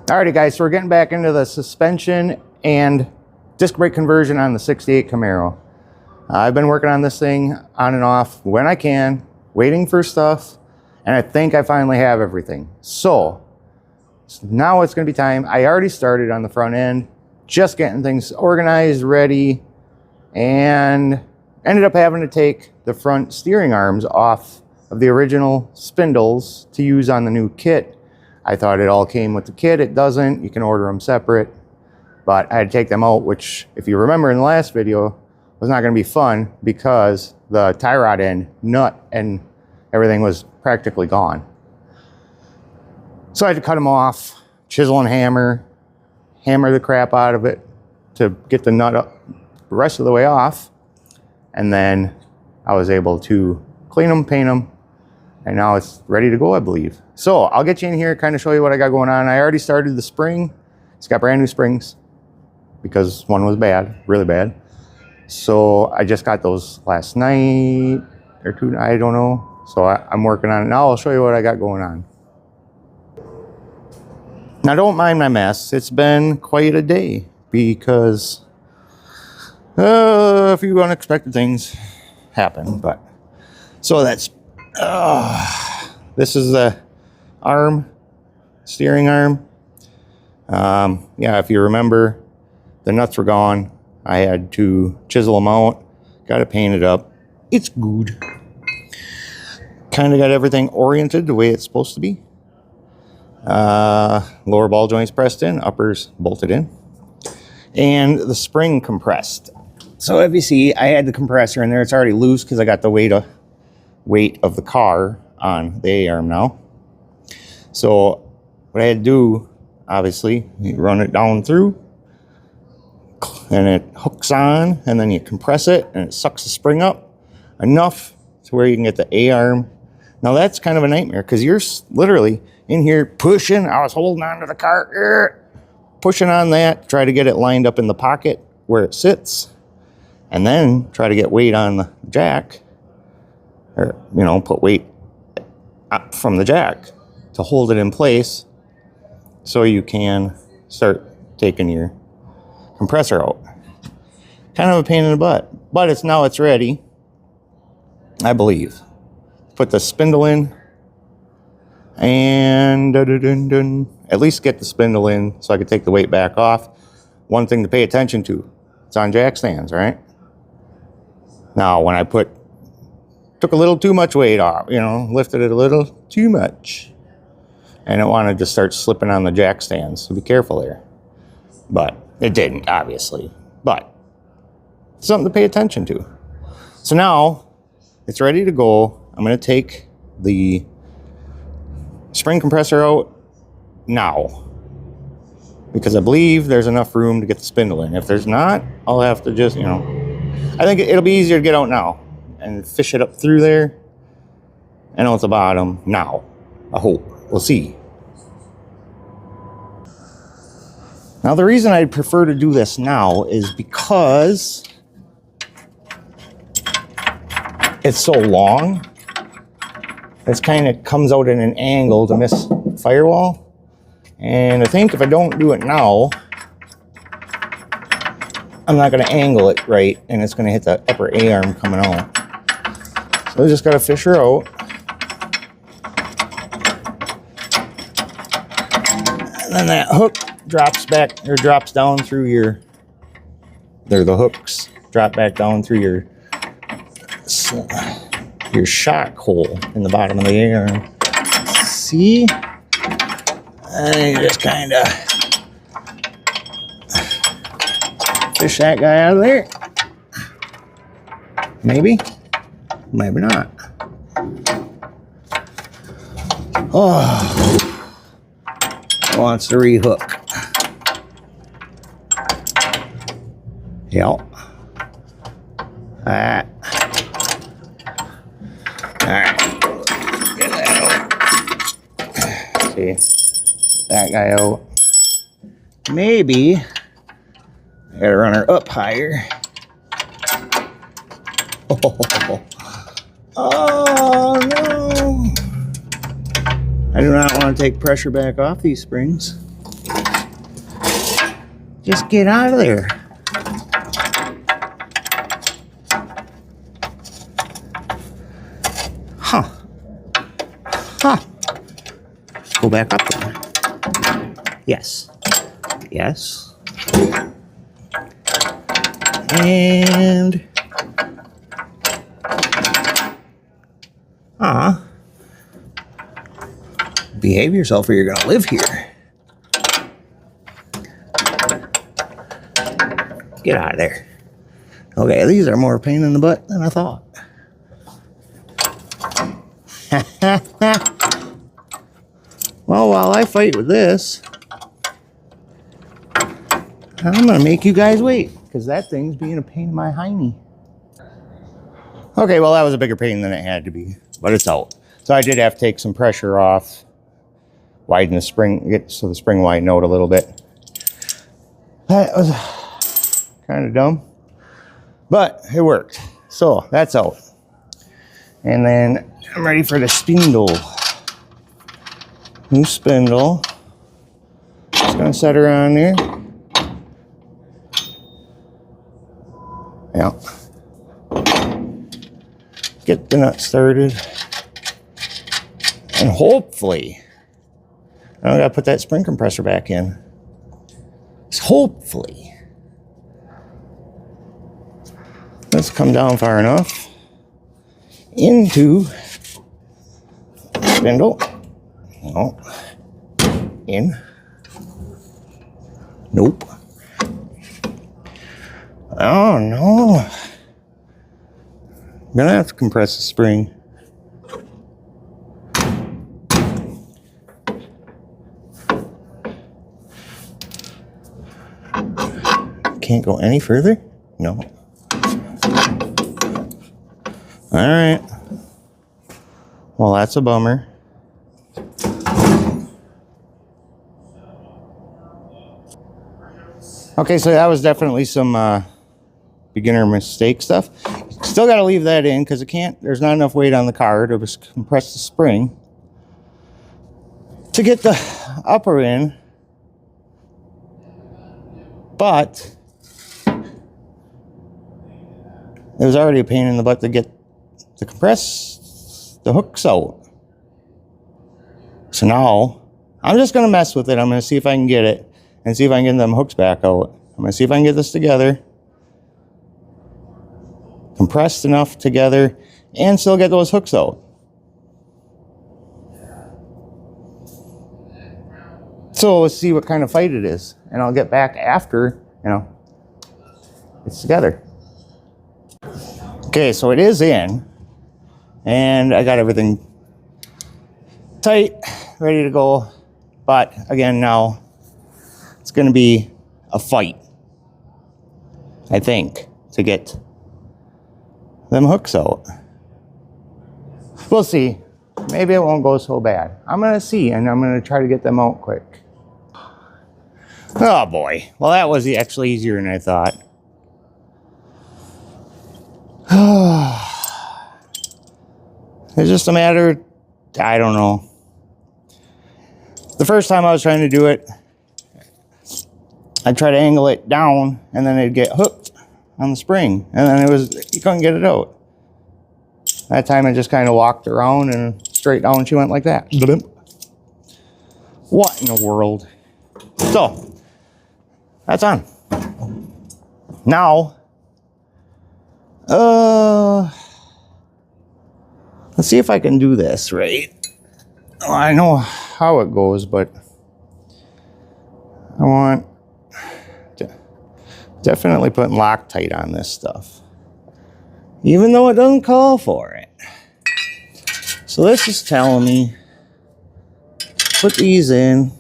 Alrighty guys, so we're getting back into the suspension and disc brake conversion on the 68 Camaro. I've been working on this thing on and off when I can, waiting for stuff, and I think I finally have everything. So now it's going to be time. I already started on the front end, just getting things organized, ready, and ended up having to take the front steering arms off of the original spindles to use on the new kit. I thought it all came with the kit. It doesn't. You can order them separate. But I had to take them out, which, if you remember in the last video, was not going to be fun because the tie rod end, nut, and everything was practically gone. So I had to cut them off, chisel and hammer the crap out of it to get the nut up the rest of the way off. And then I was able to clean them, paint them, and now it's ready to go, I believe. So I'll get you in here, kind of show you what I got going on. I already started the spring. It's got brand new springs because one was bad, really bad. So I just got those last night or two, I don't know. So I'm working on it now. I'll show you what I got going on. Now don't mind my mess. It's been quite a day because a few unexpected things happen. But so that's this is the arm, steering arm. Yeah, if you remember, the nuts were gone. I had to chisel them out, got it painted up. It's good. Kind of got everything oriented the way it's supposed to be. Lower ball joints pressed in, uppers bolted in, and the spring compressed. So if you see, I had the compressor in there. It's already loose because I got the weight of the car on the A-arm now. So what I had to do, obviously, you run it down through, and it hooks on, and then you compress it, and it sucks the spring up enough to where you can get the A-arm. Now that's kind of a nightmare because you're literally in here pushing. I was holding on to the car, pushing on that, try to get it lined up in the pocket where it sits, and then try to get weight on the jack, or, you know, put weight up from the jack to hold it in place so you can start taking your compressor out. Kind of a pain in the butt, but it's ready, I believe. Put the spindle in and at least get the spindle in so I could take the weight back off. One thing to pay attention to, it's on jack stands, right? Now, when I took a little too much weight off, you know, lifted it a little too much, and it wanted to start slipping on the jack stands, so be careful there. But it didn't, obviously, but something to pay attention to. So now it's ready to go. I'm going to take the spring compressor out now because I believe there's enough room to get the spindle in. If there's not, I'll have to just, you know, I think it'll be easier to get out now and fish it up through there and out the bottom now. I hope. We'll see. Now, the reason I prefer to do this now is because it's so long. It kind of comes out at an angle to miss firewall. And I think if I don't do it now, I'm not going to angle it right, and it's going to hit the upper A-arm coming out. So I just got to fish her out. And then that hook drops back, or drops down through your, there the hooks drop back down through your shock hole in the bottom of the A-arm. See? And you just kind of fish that guy out of there. Maybe, maybe not. Oh, wants to rehook. Yep. Alright. Alright. Get that out. See? Get that guy out. Maybe I gotta run her up higher. Oh no! I do not want to take pressure back off these springs. Just get out of there. Huh. Huh. Go back up there. Yes. Yes. And... behave yourself or you're gonna live here. Get out of there. Okay, these are more pain in the butt than I thought. Well, while I fight with this, I'm gonna make you guys wait, because that thing's being a pain in my hiney. Okay, well, that was a bigger pain than it had to be, but it's out. So I did have to take some pressure off, widen the spring, so the spring widened out a little bit. That was kind of dumb, but it worked. So that's out. And then I'm ready for the spindle. New spindle. Just gonna set her on there. Yeah. Get the nut started. And hopefully, I gotta put that spring compressor back in. Hopefully. Let's come down far enough into spindle. No. In. Nope. Oh no. I'm gonna have to compress the spring. Can't go any further? No. Alright. Well, that's a bummer. Okay, so that was definitely some beginner mistake stuff. Still got to leave that in because there's not enough weight on the car to compress the spring. To get the upper in. But it was already a pain in the butt to get the hooks out. So now I'm just going to mess with it. I'm going to see if I can get it and see if I can get them hooks back out. I'm going to see if I can get this together, compressed enough together, and still get those hooks out. So let's see what kind of fight it is, and I'll get back after, it's together. Okay, so it is in, and I got everything tight, ready to go. But again, now it's going to be a fight, I think, to get them hooks out. We'll see. Maybe it won't go so bad. I'm going to see, and I'm going to try to get them out quick. Oh boy. Well, that was actually easier than I thought. It's just a matter, I don't know. The first time I was trying to do it, I'd try to angle it down, and then it'd get hooked on the spring, and then you couldn't get it out. That time I just kind of walked around and straight down, and she went like that. What in the world? So, that's on. Now, let's see if I can do this right. Oh, I know how it goes, but I want to definitely put Loctite on this stuff, even though it doesn't call for it. So this is telling me put these in.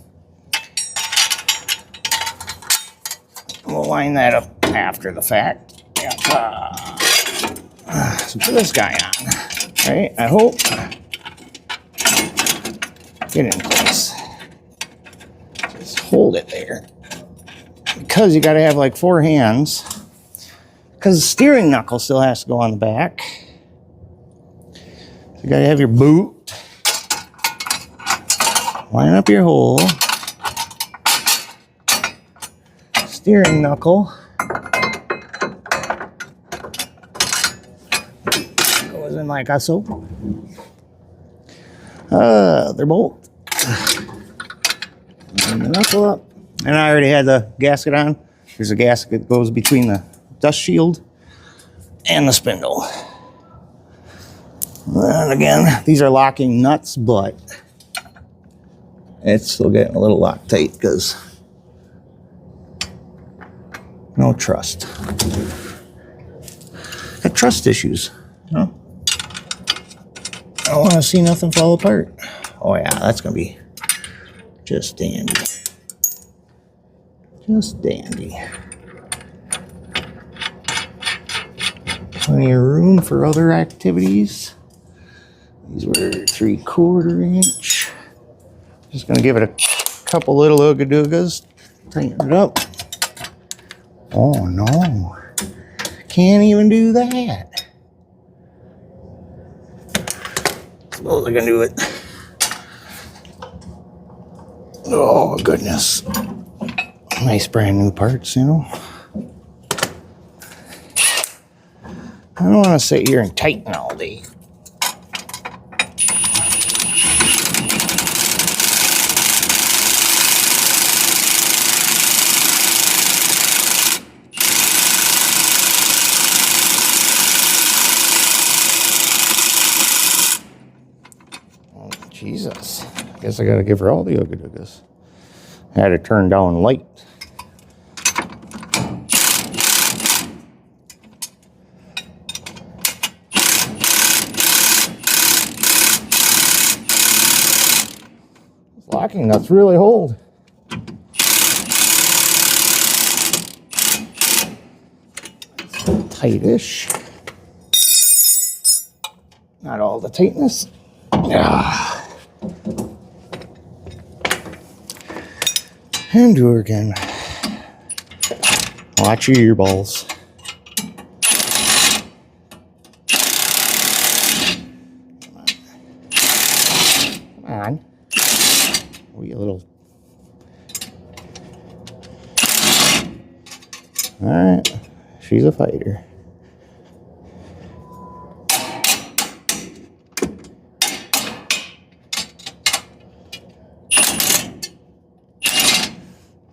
We'll line that up after the fact. Yeah. So put this guy on. Right? I hope. Get in place. Just hold it there. Because you got to have like 4 hands. Because the steering knuckle still has to go on the back. So you got to have your boot. Line up your hole. steering knuckle goes in like so. They're bolt. And the knuckle up. And I already had the gasket on. There's a gasket that goes between the dust shield and the spindle. And again, these are locking nuts, but it's still getting a little Loctite because no trust. Got trust issues, you know? I don't want to see nothing fall apart. Oh yeah, that's gonna be just dandy. Just dandy. Plenty of room for other activities. These were 3/4 inch. Just gonna give it a couple little ooga-doogas. Tighten it up. Oh no. Can't even do that. Suppose I can do it. Oh goodness. Nice brand new parts, you know. I don't want to sit here and tighten all day. Oh, Jesus. I guess I gotta give her all the ooga-doogas. I had to turn down light. Locking nuts really hold. Tightish. Not all the tightness. Ah. And do her again. Watch your earballs. Come on. Oh, you little. All right, she's a fighter.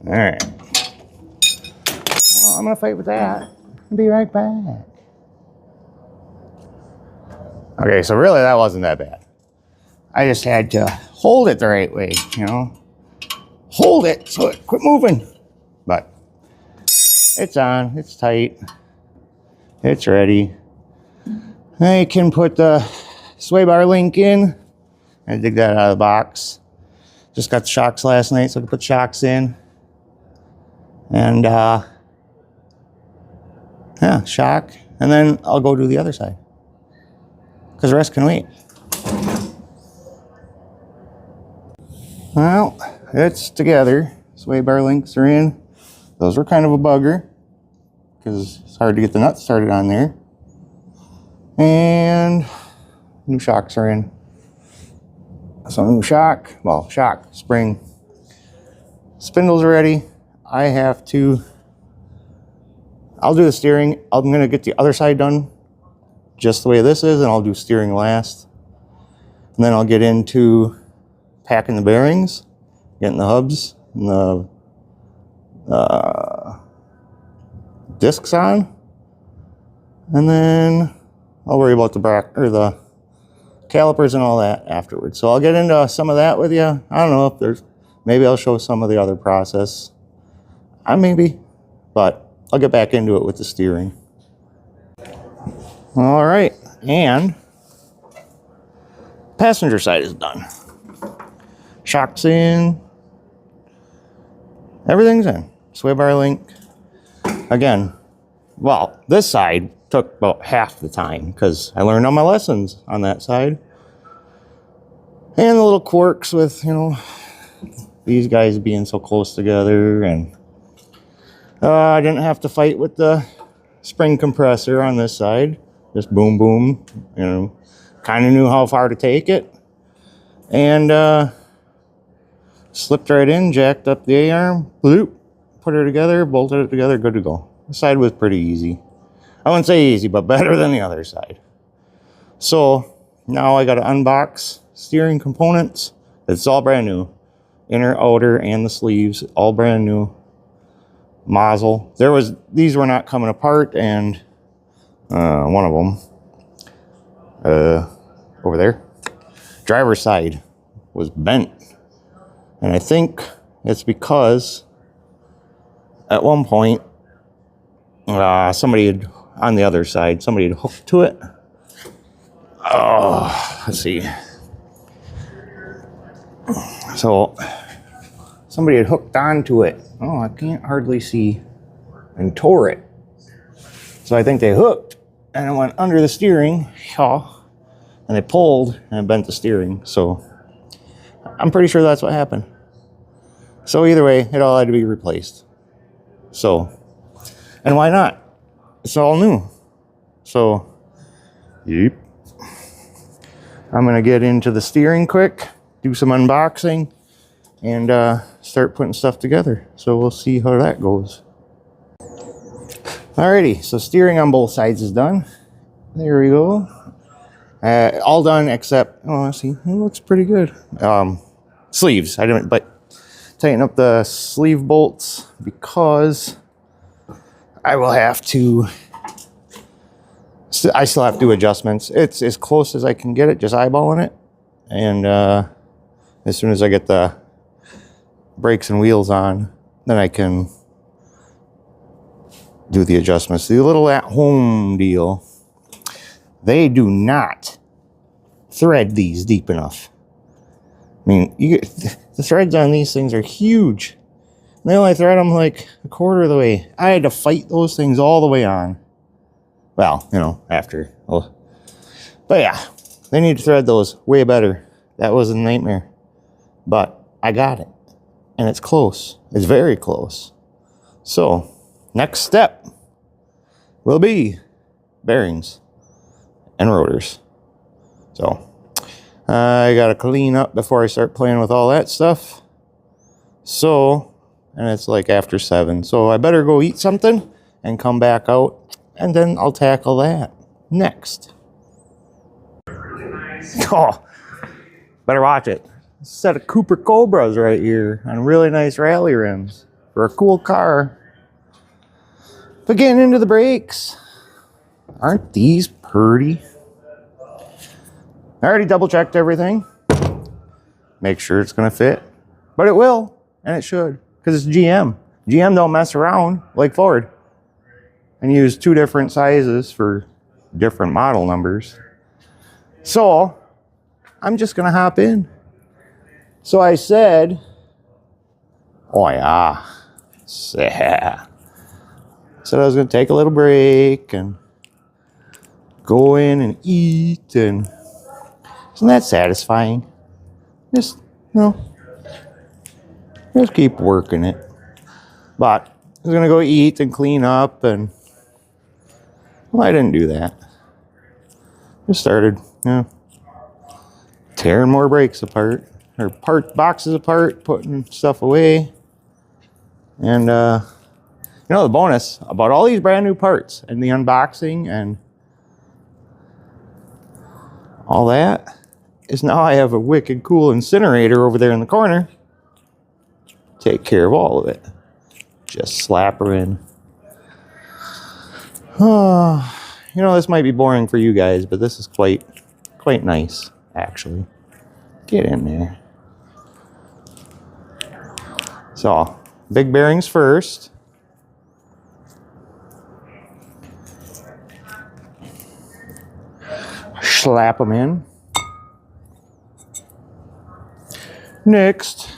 All right. Well, I'm gonna fight with that. I'll be right back. Okay, so really that wasn't that bad. I just had to hold it the right way, you know? Hold it so it quit moving. But it's on, it's tight, it's ready. I can put the sway bar link in. I dig that out of the box. Just got the shocks last night, so I can put shocks in. And yeah, shock. And then I'll go do the other side. Because the rest can wait. Well, it's together. Sway bar links are in. Those were kind of a bugger because it's hard to get the nuts started on there. And new shocks are in. So new shock, well, shock, spring. Spindles are ready. I have to, I'll do the steering. I'm gonna get the other side done just the way this is, and I'll do steering last. And then I'll get into packing the bearings, getting the hubs and the discs on, and then I'll worry about the the calipers and all that afterwards. So I'll get into some of that with you. I don't know if there's, maybe I'll show some of the other process. Maybe, but I'll get back into it with the steering. All right, and passenger side is done. Shocks in. Everything's in. Sway bar link. Again, well, this side took about half the time because I learned all my lessons on that side. And the little quirks with, you know, these guys being so close together, and I didn't have to fight with the spring compressor on this side. Just boom, boom, you know, kind of knew how far to take it. And slipped right in, jacked up the A-arm, bloop, put it together, bolted it together, good to go. The side was pretty easy. I wouldn't say easy, but better than the other side. So now I got to unbox steering components. It's all brand new. Inner, outer, and the sleeves, all brand new. Nozzle. These were not coming apart, and one of them, over there, driver's side was bent. And I think it's because at one point, somebody had, on the other side, somebody had hooked to it. Oh, let's see. So somebody had hooked onto it. Oh, I can't hardly see, and tore it. So I think they hooked and it went under the steering, and they pulled and it bent the steering. So I'm pretty sure that's what happened. So either way, it all had to be replaced. So, and why not? It's all new. So, yep. I'm gonna get into the steering quick, do some unboxing, and start putting stuff together. So we'll see how that goes. Alrighty, so steering on both sides is done. There we go. All done except, oh, see, it looks pretty good. Sleeves, I didn't, but tighten up the sleeve bolts because I will have to, I still have to do adjustments. It's as close as I can get it, just eyeballing it. And as soon as I get the brakes and wheels on, then I can do the adjustments. The little at-home deal, they do not thread these deep enough. I mean, the threads on these things are huge. They only thread them like a quarter of the way. I had to fight those things all the way on. Well, you know, after. Well, but yeah, they need to thread those way better. That was a nightmare. But I got it. And it's close. It's very close. So, next step will be bearings and rotors. So, I gotta clean up before I start playing with all that stuff. So, and it's like after 7. So I better go eat something and come back out, and then I'll tackle that next. Oh, better watch it. A set of Cooper Cobras right here on really nice rally rims for a cool car. But getting into the brakes, aren't these pretty? I already double checked everything. Make sure it's gonna fit, but it will, and it should, because it's GM. GM don't mess around like Ford and use 2 different sizes for different model numbers. So I'm just gonna hop in. So I said, oh yeah, said I was gonna take a little break and go in and eat, and isn't that satisfying? Just, you know, just keep working it. But I was gonna go eat and clean up, and well, I didn't do that. Just started, you know, tearing more brakes apart, or boxes apart, putting stuff away. And you know, the bonus about all these brand new parts and the unboxing and all that is now I have a wicked cool incinerator over there in the corner. Take care of all of it. Just slap her in. Oh, you know, this might be boring for you guys, but this is quite nice, actually. Get in there. So, big bearings first. Slap them in. Next,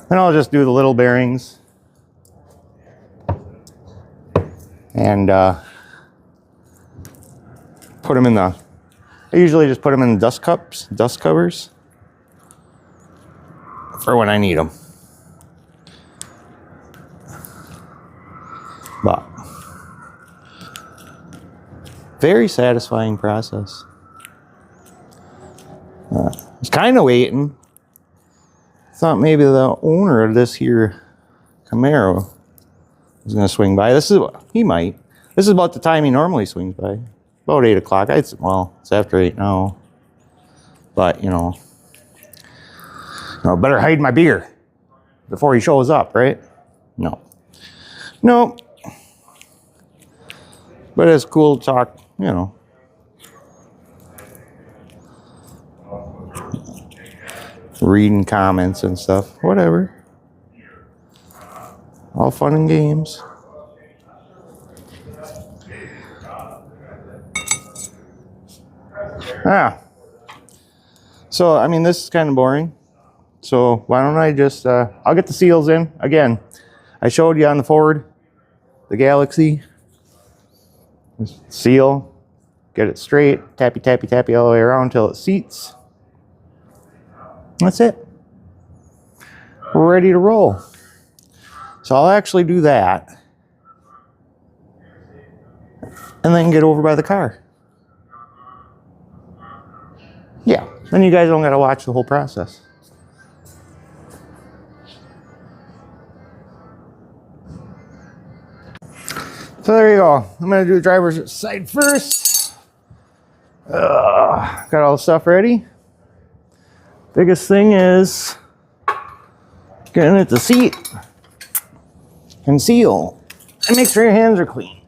and I'll just do the little bearings and put them in the, I usually just put them in dust covers for when I need them. But very satisfying process. I was kind of waiting. Thought maybe the owner of this here Camaro is going to swing by. He might. This is about the time he normally swings by. About 8 o'clock. Well, it's after 8 now. But, you know, better hide my beer before he shows up, right? No. No. But it's cool to talk, you know. Reading comments and stuff. Whatever. All fun and games. So, I mean, this is kind of boring. So, why don't I just, I'll get the seals in. Again, I showed you on the Ford, the Galaxy. Seal, get it straight, tappy, tappy, tappy all the way around until it seats. That's it. We're ready to roll. So, I'll actually do that. And then get over by the car. Yeah, then you guys don't got to watch the whole process. So there you go. I'm going to do the driver's side first. Got all the stuff ready. Biggest thing is getting it to seat and seal and make sure your hands are clean.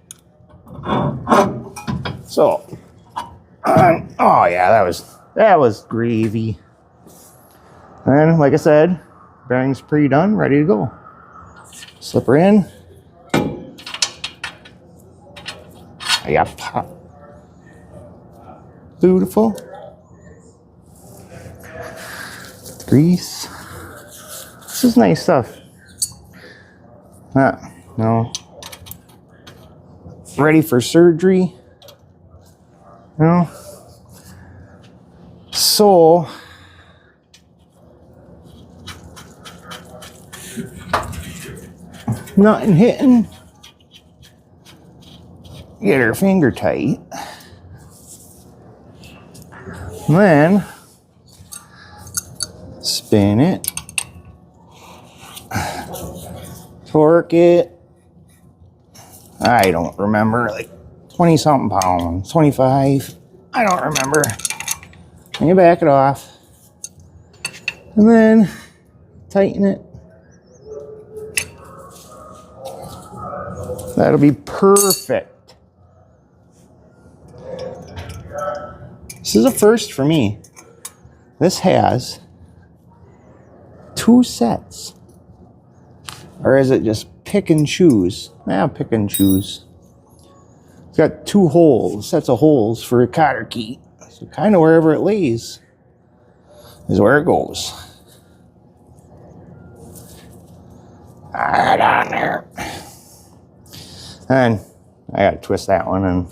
So, oh yeah, that was gravy. And like I said, bearings pre-done, ready to go. Slip her in. Yep. Beautiful. Grease. This is nice stuff. No. Ready for surgery. No. So, nothing hitting. Get her finger tight. Then spin it. Torque it. I don't remember, like 20 something pounds, 25. I don't remember. And you back it off. And then tighten it. That'll be perfect. This is a first for me. This has 2 sets. Or is it just pick and choose? Pick and choose. It's got 2 holes, sets of holes for a cotter key. So kind of wherever it lays is where it goes. Right on there. And I gotta twist that one and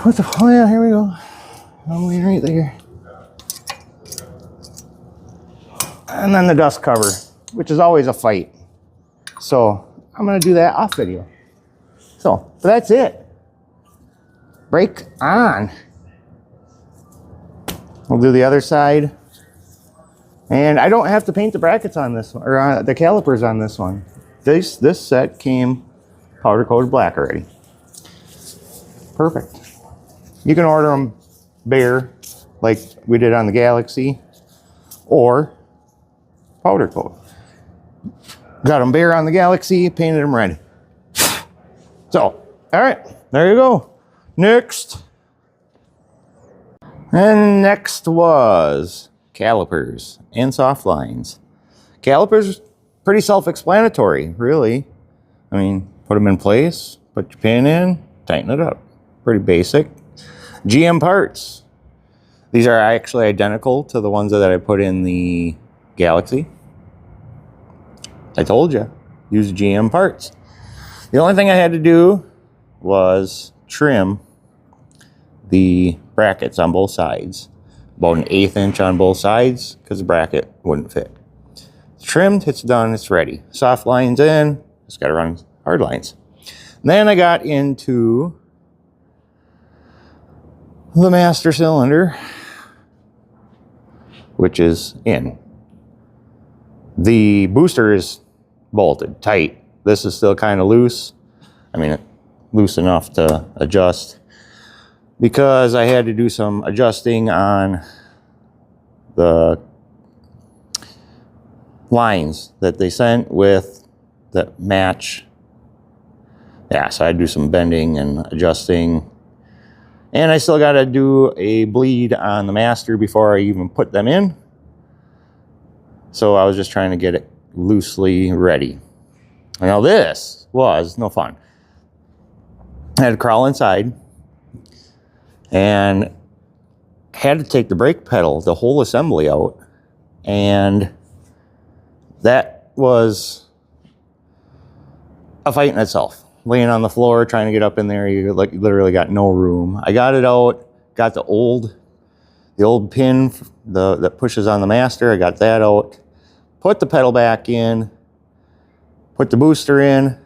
what the, oh yeah, here we go. I'm laying right there. And then the dust cover, which is always a fight. So I'm gonna do that off video. So, but that's it. Brake on. We'll do the other side. And I don't have to paint the brackets on this one, or the calipers on this one. This set came powder coated black already. Perfect. You can order them bare, like we did on the Galaxy, or powder coat. Got them bare on the Galaxy, painted them red. So, all right, there you go. Next. And next was calipers and soft lines. Calipers, pretty self-explanatory, really. I mean, put them in place, put your pin in, tighten it up. Pretty basic. GM parts. These are actually identical to the ones that I put in the Galaxy. I told you, use GM parts. The only thing I had to do was trim the brackets on both sides. About an 1/8 inch on both sides because the bracket wouldn't fit. It's trimmed, it's done, it's ready. Soft lines in, just gotta run hard lines. And then I got into the master cylinder, which is in. The booster is bolted tight. This is still kind of loose. I mean, loose enough to adjust, because I had to do some adjusting on the lines that they sent with that match. Yeah, so I do some bending and adjusting. And I still got to do a bleed on the master before I even put them in. So I was just trying to get it loosely ready. Now this was no fun. I had to crawl inside and had to take the brake pedal, the whole assembly out. And that was a fight in itself. Laying on the floor, trying to get up in there, you like literally got no room. I got it out, got the old pin that pushes on the master. I got that out, put the pedal back in, put the booster in.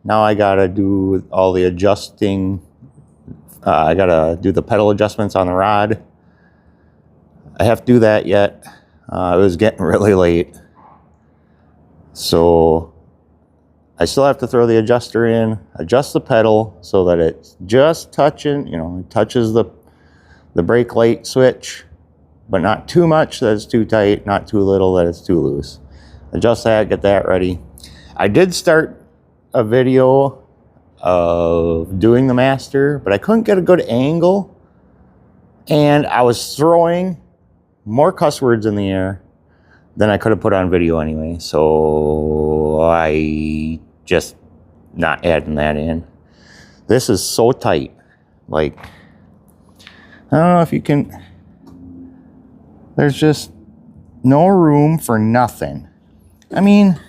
Now I gotta do all the adjusting. I gotta do the pedal adjustments on the rod. I have to do that yet. It was getting really late, so I still have to throw the adjuster in, adjust the pedal so that it's just touching, you know, it touches the brake light switch, but not too much that it's too tight, not too little that it's too loose. Adjust that, get that ready. I did start a video of doing the master, but I couldn't get a good angle, and I was throwing more cuss words in the air than I could have put on video anyway, so I just not adding that in. This is so tight, like, I don't know if you can, there's just no room for nothing. I mean,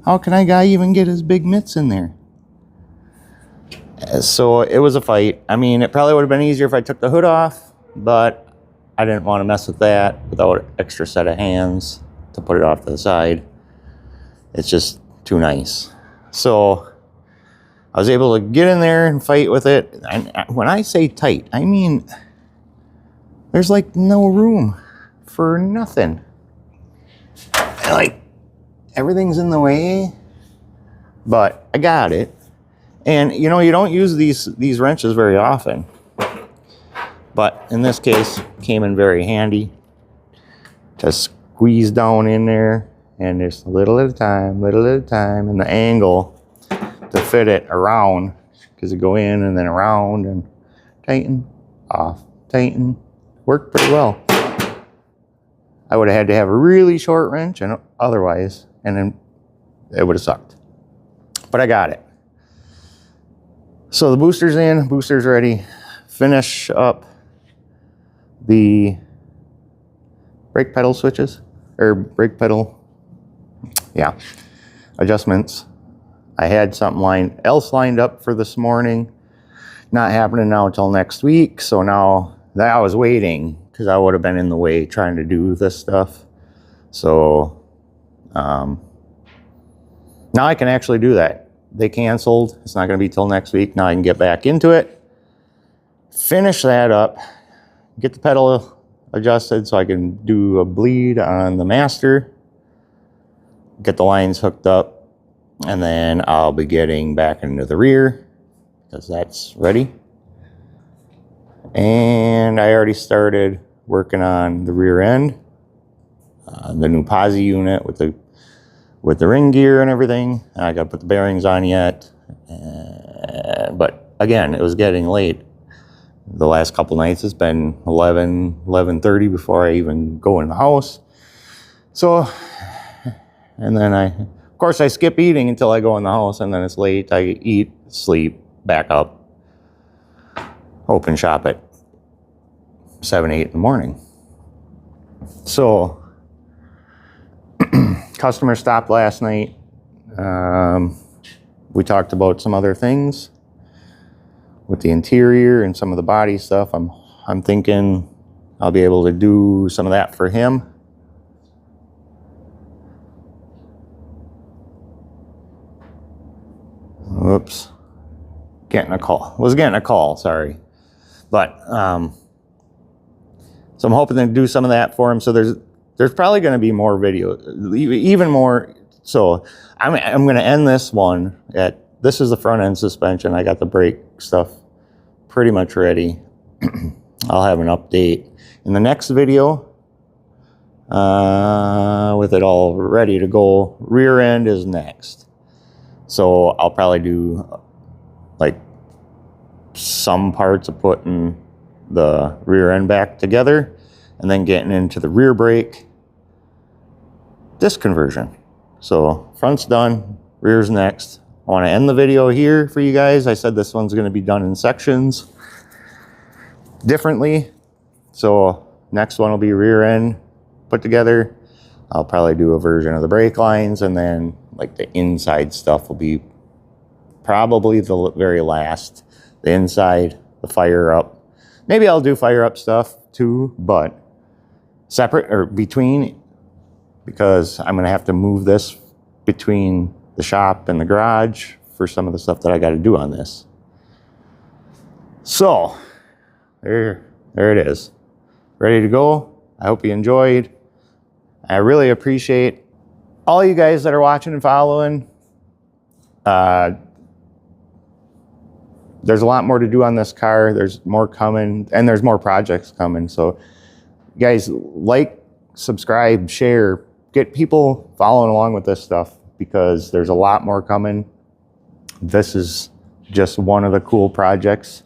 how can a guy even get his big mitts in there? So it was a fight. I mean, it probably would have been easier if I took the hood off, but I didn't want to mess with that without an extra set of hands to put it off to the side. It's just too nice. So I was able to get in there and fight with it. And when I say tight, I mean there's like no room for nothing. Like everything's in the way, but I got it. And you know, you don't use these wrenches very often, but in this case, came in very handy to squeeze down in there, and just a little at a time, and the angle to fit it around, because it go in and then around and tighten, off, tighten, worked pretty well. I would have had to have a really short wrench and otherwise, and then it would have sucked. But I got it. So the booster's in, booster's ready. Finish up the brake pedal switches, or brake pedal, yeah, adjustments. I had something else lined up for this morning. Not happening now until next week. So now that I was waiting, because I would have been in the way trying to do this stuff. So now I can actually do that. They canceled. It's not going to be till next week. Now I can get back into it, finish that up, get the pedal adjusted so I can do a bleed on the master, get the lines hooked up, and then I'll be getting back into the rear because that's ready. And I already started working on the rear end, the new posi unit with the ring gear and everything. I got to put the bearings on yet, but again, it was getting late. The last couple nights it's been 11:30 before I even go in the house. So, and then of course I skip eating until I go in the house, and then it's late. I eat, sleep, back up, open shop at 7, 8 in the morning. So customer stopped last night. We talked about some other things with the interior and some of the body stuff. I'm thinking I'll be able to do some of that for him. Whoops. Was getting a call, sorry. But so I'm hoping to do some of that for him. So there's probably going to be more video, even more So I'm going to end this one at, this is the front end suspension. I got the brake stuff pretty much ready. I'll have an update in the next video with it all ready to go. Rear end is next. So I'll probably do like some parts of putting the rear end back together and then getting into the rear brake disc conversion. So front's done, rear's next. I want to end the video here for you guys. I said this one's going to be done in sections differently. So next one will be rear end put together. I'll probably do a version of the brake lines, and then like the inside stuff will be probably the very last. The inside, the fire up. Maybe I'll do fire up stuff too, but separate or between, because I'm going to have to move this between the shop and the garage for some of the stuff that I got to do on this. So there it is, ready to go. I hope you enjoyed. I really appreciate all you guys that are watching and following. There's a lot more to do on this car. There's more coming, and there's more projects coming. So guys, like, subscribe, share, get people following along with this stuff, because there's a lot more coming. This is just one of the cool projects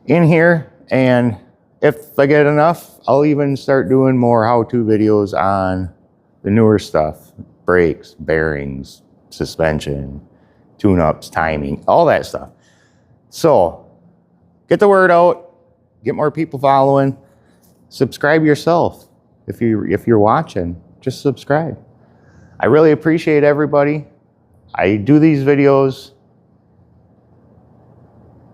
in here. And if I get enough, I'll even start doing more how-to videos on the newer stuff. Brakes, bearings, suspension, tune-ups, timing, all that stuff. So get the word out, get more people following. Subscribe yourself. If you're watching, just subscribe. I really appreciate everybody. I do these videos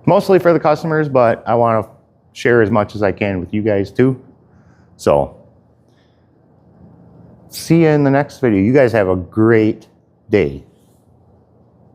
mostly for the customers, but I want to share as much as I can with you guys too. So see you in the next video. You guys have a great day.